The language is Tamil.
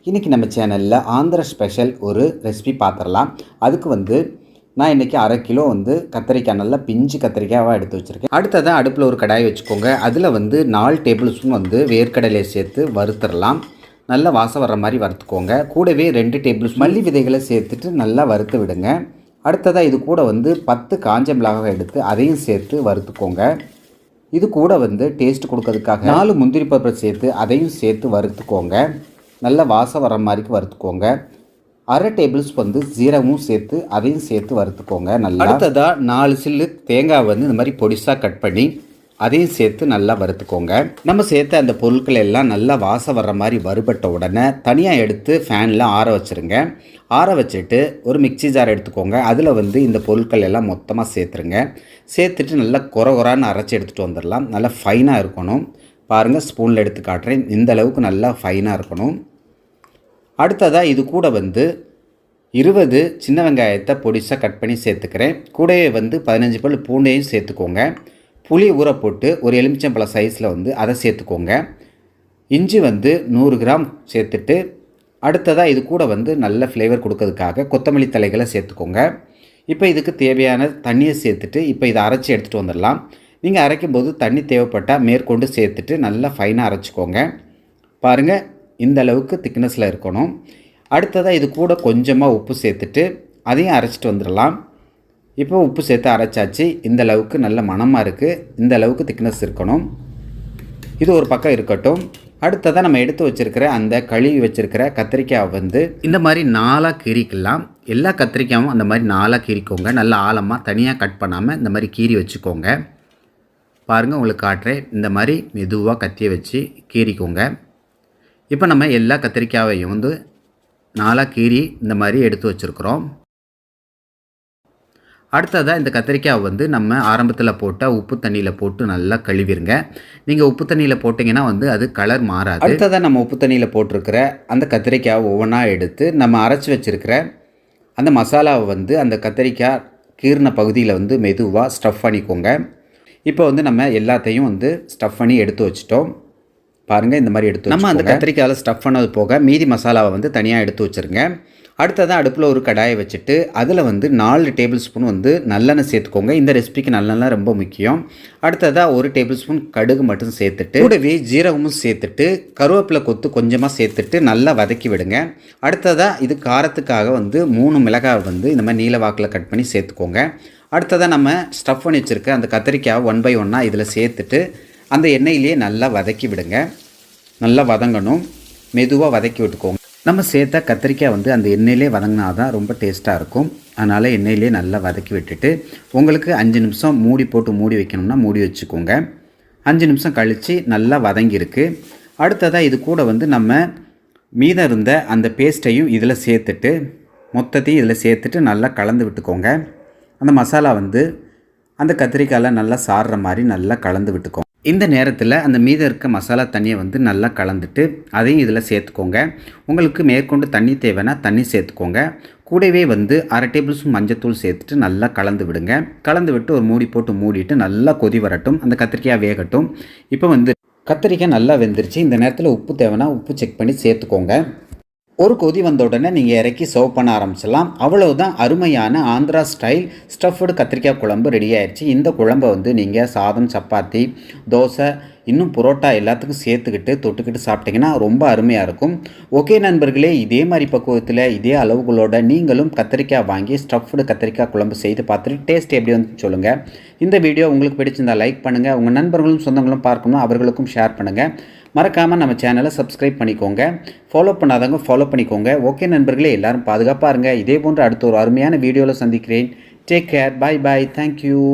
இன்றைக்கி நம்ம சேனலில் ஆந்திரா ஸ்பெஷல் ஒரு ரெசிபி பார்த்துடலாம். அதுக்கு நான் இன்றைக்கி 1/2 கிலோ கத்திரிக்காய் நல்லா பிஞ்சு கத்திரிக்காயாக எடுத்து வச்சுருக்கேன். அடுத்ததாக அடுப்பில் ஒரு கடாய் வச்சுக்கோங்க. அதில் 4 டேபிள் ஸ்பூன் வேர்க்கடலையை சேர்த்து வறுத்துடலாம். நல்லா வாசம் வர்ற மாதிரி வறுத்துக்கோங்க. கூடவே 2 டேபிள் ஸ்பூன் மல்லி விதைகளை சேர்த்துட்டு நல்லா வறுத்து விடுங்க. அடுத்ததாக இது கூட 10 காஞ்ச மிளகாய் எடுத்து அதையும் சேர்த்து வறுத்துக்கோங்க. இது கூட டேஸ்ட் கொடுக்கறதுக்காக 4 முந்திரி பருப்பை சேர்த்து அதையும் சேர்த்து வறுத்துக்கோங்க. நல்லா வாசம் வர மாதிரி வறுத்துக்கோங்க. 1/2 டேபிள் ஸ்பூன் ஜீரகமும் சேர்த்து அதையும் சேர்த்து வறுத்துக்கோங்க. நல்லா அடுத்ததாக 4 சில்லு தேங்காய் இந்த மாதிரி பொடிசாக கட் பண்ணி அதையும் சேர்த்து நல்லா வறுத்துக்கோங்க. நம்ம சேர்த்த அந்த பொருட்கள் எல்லாம் நல்லா வாசம் வர்ற மாதிரி வறுபட்ட உடனே தனியாக எடுத்து ஃபேனில் ஆற வச்சுருங்க. ஆற வச்சுட்டு ஒரு மிக்சி ஜார் எடுத்துக்கோங்க. அதில் இந்த பொருட்கள் எல்லாம் மொத்தமாக சேர்த்துருங்க. சேர்த்துட்டு நல்லா குறான்னு அரைச்சி எடுத்துகிட்டு வந்துடலாம். நல்லா ஃபைனாக இருக்கணும். பாருங்கள், ஸ்பூனில் எடுத்து காட்டுறேன். இந்த அளவுக்கு நல்லா ஃபைனாக இருக்கணும். அடுத்ததாக இது கூட 20 சின்ன வெங்காயத்தை பொடிசாக கட் பண்ணி சேர்த்துக்கிறேன். கூடவே 15 பல் பூண்டையும் சேர்த்துக்கோங்க. புளி ஊற போட்டு ஒரு எலுமிச்சம்பழம் சைஸில் அதை சேர்த்துக்கோங்க. இஞ்சி 100 கிராம் சேர்த்துட்டு அடுத்ததாக இது கூட நல்ல ஃப்ளேவர் கொடுக்கறதுக்காக கொத்தமல்லி தலைகளை சேர்த்துக்கோங்க. இப்போ இதுக்கு தேவையான தண்ணியை சேர்த்துட்டு இப்போ இதை அரைச்சி எடுத்துகிட்டு வந்துடலாம். நீங்கள் அரைக்கும்போது தண்ணி தேவைப்பட்டால் மேற்கொண்டு சேர்த்துட்டு நல்லா ஃபைனாக அரைச்சிக்கோங்க. பாருங்கள், இந்த அளவுக்கு திக்னஸில் இருக்கணும். அடுத்ததாக இது கூட கொஞ்சமாக உப்பு சேர்த்துட்டு அதையும் அரைச்சிட்டு வந்துடலாம். இப்போ உப்பு சேர்த்து அரைச்சாச்சு. இந்த அளவுக்கு நல்ல மணமாக இருக்குது. இந்த அளவுக்கு திக்னஸ் இருக்கணும். இது ஒரு பக்கம் இருக்கட்டும். அடுத்ததாக நம்ம எடுத்து வச்சுருக்கிற அந்த கழுவி வச்சுருக்கிற கத்திரிக்காய் இந்த மாதிரி 4ஆக கீறிக்கலாம். எல்லா கத்திரிக்காயும் அந்த மாதிரி 4ஆக கீறிக்கோங்க. நல்லா ஆழமாக தனியாக கட் பண்ணாமல் இந்த மாதிரி கீறி வச்சுக்கோங்க. பாருங்கள், உங்களுக்கு காட்டுறேன். இந்த மாதிரி மெதுவாக கத்தியை வச்சு கீறிக்கோங்க. இப்போ நம்ம எல்லா கத்திரிக்காயையும் 4ஆக கீறி இந்த மாதிரி எடுத்து வச்சுருக்குறோம். அடுத்ததாக இந்த கத்திரிக்காய் நம்ம ஆரம்பத்தில் போட்டால் உப்பு தண்ணியில் போட்டு நல்லா கழுவிடுங்க. நீங்கள் உப்பு தண்ணியில் போட்டிங்கன்னா அது கலர் மாறாது. அடுத்ததாக நம்ம உப்பு தண்ணியில் போட்டிருக்கிற அந்த கத்திரிக்காய் ஒவ்வொன்றா எடுத்து நம்ம அரைச்சி வச்சுருக்கிற அந்த மசாலாவை அந்த கத்திரிக்காய் கீறின பகுதியில் மெதுவாக ஸ்டஃப் பண்ணிக்கோங்க. இப்போ நம்ம எல்லாத்தையும் ஸ்டஃப் பண்ணி எடுத்து வச்சிட்டோம். பாருங்கள், இந்த மாதிரி எடுத்து நம்ம அந்த கத்திரிக்காயில் ஸ்டஃப் பண்ணது போக மீதி மசாலாவை தனியாக எடுத்து வச்சுருங்க. அடுத்ததாக அடுப்பில் ஒரு கடாயை வச்சுட்டு அதில் 4 டேபிள் ஸ்பூன் நல்லெண்ணெய் சேர்த்துக்கோங்க. இந்த ரெசிபிக்கு நல்லெண்ணெய் ரொம்ப முக்கியம். அடுத்ததாக 1 டேபிள் ஸ்பூன் கடுகு மட்டும் சேர்த்துட்டு கூடவே ஜீரகமும் சேர்த்துட்டு கருவேப்பிலை கொத்து கொஞ்சமாக சேர்த்துட்டு நல்லா வதக்கி விடுங்க. அடுத்ததாக இது காரத்துக்காக 3 மிளகாய் இந்த மாதிரி நீல வாக்கில் கட் பண்ணி சேர்த்துக்கோங்க. அடுத்ததாக நம்ம ஸ்டஃப் பண்ணி வச்சுருக்க அந்த கத்திரிக்காய் 1 பை 1 இதில் சேர்த்துட்டு அந்த எண்ணெயிலேயே நல்லா வதக்கி விடுங்க. நல்லா வதங்கணும். மெதுவாக வதக்கி விட்டுக்கோங்க. நம்ம சேர்த்த கத்திரிக்காய் அந்த எண்ணெயிலே வதங்கினா தான் ரொம்ப டேஸ்ட்டாக இருக்கும். அதனால் எண்ணெயிலே நல்லா வதக்கி விட்டுட்டு உங்களுக்கு 5 நிமிஷம் மூடி போட்டு மூடி வைக்கணும்னா மூடி வச்சுக்கோங்க. 5 நிமிஷம் கழித்து நல்லா வதங்கியிருக்கு. அடுத்ததாக இது கூட நம்ம மீதம் இருந்த அந்த பேஸ்ட்டையும் இதில் சேர்த்துட்டு மொத்தத்தையும் இதில் சேர்த்துட்டு நல்லா கலந்து விட்டுக்கோங்க. அந்த மசாலா அந்த கத்திரிக்காயில் நல்லா சாறுற மாதிரி நல்லா கலந்து விட்டுக்கோங்க. இந்த நேரத்தில் அந்த மீதம் இருக்க மசாலா தண்ணியை நல்லா கலந்துட்டு அதையும் இதில் சேர்த்துக்கோங்க. உங்களுக்கு மேற்கொண்டு தண்ணி தேவைன்னா தண்ணி சேர்த்துக்கோங்க. கூடவே 1/2 டேபிள் ஸ்பூன் மஞ்சத்தூள் சேர்த்துட்டு நல்லா கலந்து விடுங்க. கலந்து விட்டு ஒரு மூடி போட்டு மூடிட்டு நல்லா கொதி வரட்டும். அந்த கத்திரிக்காய் வேகட்டும். இப்போ கத்திரிக்காய் நல்லா வெந்துருச்சு. இந்த நேரத்தில் உப்பு தேவைன்னா உப்பு செக் பண்ணி சேர்த்துக்கோங்க. ஒரு கொதி வந்த உடனே நீங்கள் இறக்கி சர்வ் பண்ண ஆரம்பிச்சிடலாம். அவ்வளவுதான், அருமையான ஆந்திரா ஸ்டைல் ஸ்டஃப்டு கத்திரிக்காய் குழம்பு ரெடி ஆயிடுச்சு. இந்த குழம்பை நீங்கள் சாதம், சப்பாத்தி, தோசை, இன்னும் புரோட்டா எல்லாத்துக்கும் சேர்த்துக்கிட்டு தொட்டுக்கிட்டு சாப்பிட்டிங்கன்னா ரொம்ப அருமையாக இருக்கும். ஓகே நண்பர்களே, இதே மாதிரி பக்குவத்தில் இதே அளவுகளோட நீங்களும் கத்திரிக்காய் வாங்கி ஸ்டஃப்டு கத்திரிக்காய் குழம்பு செய்து பார்த்துட்டு டேஸ்ட் எப்படி வந்து சொல்லுங்கள். இந்த வீடியோ உங்களுக்கு பிடிச்சிருந்தால் லைக் பண்ணுங்கள். உங்கள் நண்பர்களும் சொந்தங்களும் பார்க்கணும், அவர்களுக்கும் ஷேர் பண்ணுங்கள். மறக்காமல் நம்ம சேனலை சப்ஸ்கிரைப் பண்ணிக்கோங்க. ஃபாலோ பண்ணாதவங்க ஃபாலோ பண்ணிக்கோங்க. ஓகே நண்பர்களே, எல்லோரும் பாதுகாப்பாக இருங்க. இதே போன்று அடுத்த ஒரு அருமையான வீடியோவில் சந்திக்கிறேன். Take care. Bye bye. Thank you.